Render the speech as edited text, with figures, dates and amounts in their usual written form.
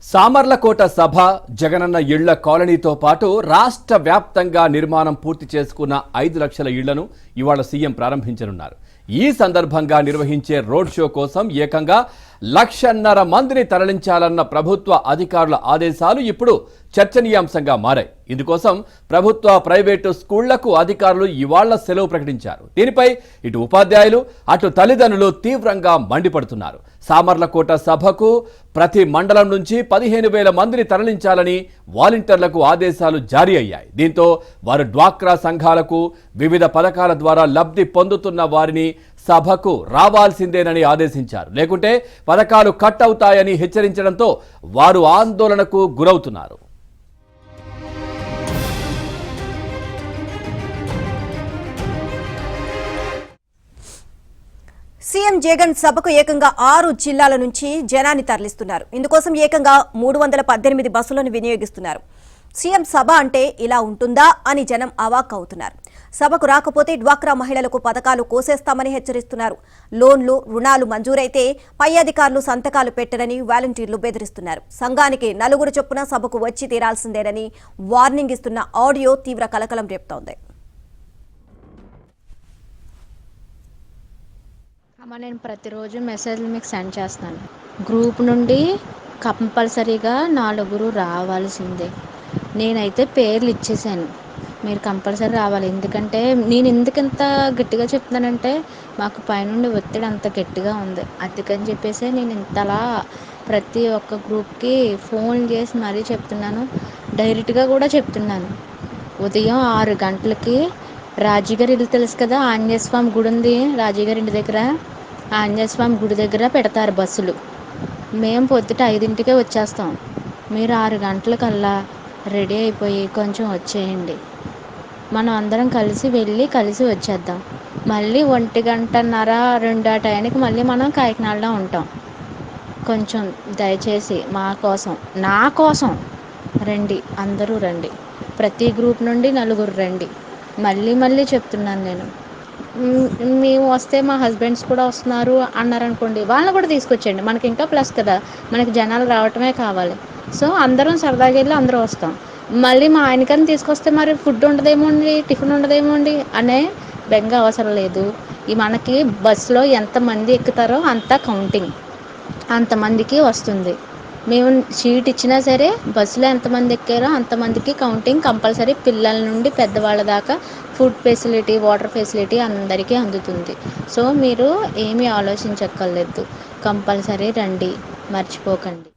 సామర్లకోట సభ జగనన్న ఇళ్ల కాలనీతో పాటు రాష్ట్ర వ్యాప్తంగా నిర్మాణం పూర్తి చేసుకున్న 5 లక్షల ఇళ్లను ఇవాళ సీఎం ప్రారంభించనున్నారు. ఈ సందర్భంగా నిర్వహించే రోడ్ షో కోసం ఏకంగా 1,50,000 మందిని తరలించాలన్న ప్రభుత్వ అధికారుల ఆదేశాలు ఇప్పుడు చర్చనీయాంశంగా మారాయి. ఇందుకోసం ప్రభుత్వ ప్రైవేటు స్కూళ్లకు అధికారులు ఇవాళ సెలవు ప్రకటించారు. దీనిపై ఇటు ఉపాధ్యాయులు అటు తల్లిదండ్రులు తీవ్రంగా మండిపడుతున్నారు. సామర్లకోట సభకు ప్రతి మండలం నుంచి 15,000 మందిని తరలించాలని వాలంటీర్లకు ఆదేశాలు జారీ అయ్యాయి. దీంతో వారు డ్వాక్రా సంఘాలకు వివిధ పథకాల ద్వారా లబ్ధి పొందుతున్న వారిని సభకు రావాల్సిందేనని ఆదేశించారు. లేకుంటే పథకాలు కట్ అవుతాయని హెచ్చరించడంతో వారు ఆందోళనకు గురవుతున్నారు. సీఎం జగన్ సభకు ఏకంగా 6 జిల్లాల నుంచి జనాన్ని తరలిస్తున్నారు. ఇందుకోసం ఏకంగా 318 బస్సులను వినియోగిస్తున్నారు. సీఎం సభ అంటే ఇలా ఉంటుందా అని జనం అవాక్ అవుతున్నారు. సభకు రాకపోతే డ్వాక్రా మహిళలకు పథకాలు కోసేస్తామని హెచ్చరిస్తున్నారు. లోన్లు రుణాలు మంజూరైతే పై అధికారులు సంతకాలు పెట్టరని వాలంటీర్లు బెదిరిస్తున్నారు. సంఘానికి 4 చొప్పున సభకు వచ్చి తీరాల్సిందేనని వార్నింగ్ ఇస్తున్న ఆడియో తీవ్ర కలకలం రేపుతోంది. నేను ప్రతిరోజు మెసేజ్లు మీకు సెండ్ చేస్తాను. గ్రూప్ నుండి కంపల్సరీగా 4 రావాల్సిందే. నేనైతే పేర్లు ఇచ్చేసాను, మీరు కంపల్సరీ రావాలి. ఎందుకంటే నేను ఎందుకంత గట్టిగా చెప్తున్నానంటే మాకు పైనుండి ఒత్తిడి అంత గట్టిగా ఉంది. అందుకని చెప్పేసి నేను ఇంతలా ప్రతి ఒక్క గ్రూప్కి ఫోన్ చేసి మరీ చెప్తున్నాను, డైరెక్ట్గా కూడా చెప్తున్నాను. ఉదయం 6 గంటలకి రాజీగారి ఇల్లు తెలుసు కదా, ఆంజనేయ స్వామి గుడి ఉంది రాజీగారి ఇంటి దగ్గర. ఆంజనేయ స్వామి గుడి దగ్గర పెడతారు బస్సులు. మేము పొద్దుట 5ంటికే వచ్చేస్తాం. మీరు 6 గంటలకల్లా రెడీ అయిపోయి కొంచెం వచ్చేయండి. మనం అందరం కలిసి వెళ్ళి కలిసి వచ్చేద్దాం. మళ్ళీ 1:30-2 ఆ టైంకి మళ్ళీ మనం కాకినాడలో ఉంటాం. కొంచెం దయచేసి మా కోసం, నా కోసం రండి, అందరూ రండి. ప్రతి గ్రూప్ నుండి 4 రండి. మళ్ళీ చెప్తున్నాను నేను. మేము వస్తే మా హస్బెండ్స్ కూడా వస్తున్నారు అన్నారనుకోండి, వాళ్ళని కూడా తీసుకొచ్చేయండి. మనకి ఇంకా ప్లస్ కదా, మనకి జనాలు రావటమే కావాలి. సో అందరం సరదాగా వెళ్ళి అందరూ వస్తాం. మళ్ళీ మా ఆయనకని తీసుకొస్తే మరి ఫుడ్ ఉండదేమోండి, టిఫిన్ ఉండదేమోండి అనే బెంగ అవసరం లేదు. మనకి బస్సులో ఎంతమంది ఎక్కుతారో అంత కౌంటింగ్, అంతమందికి వస్తుంది. మేము సీట్ ఇచ్చినా సరే బస్సులో ఎంతమంది ఎక్కారో అంతమందికి కౌంటింగ్ కంపల్సరీ. పిల్లల నుండి పెద్దవాళ్ళ దాకా ఫుడ్ ఫెసిలిటీ, వాటర్ ఫెసిలిటీ అందరికీ అందుతుంది. సో మీరు ఏమీ ఆలోచించక్కర్లేదు, కంపల్సరీ రండి, మర్చిపోకండి.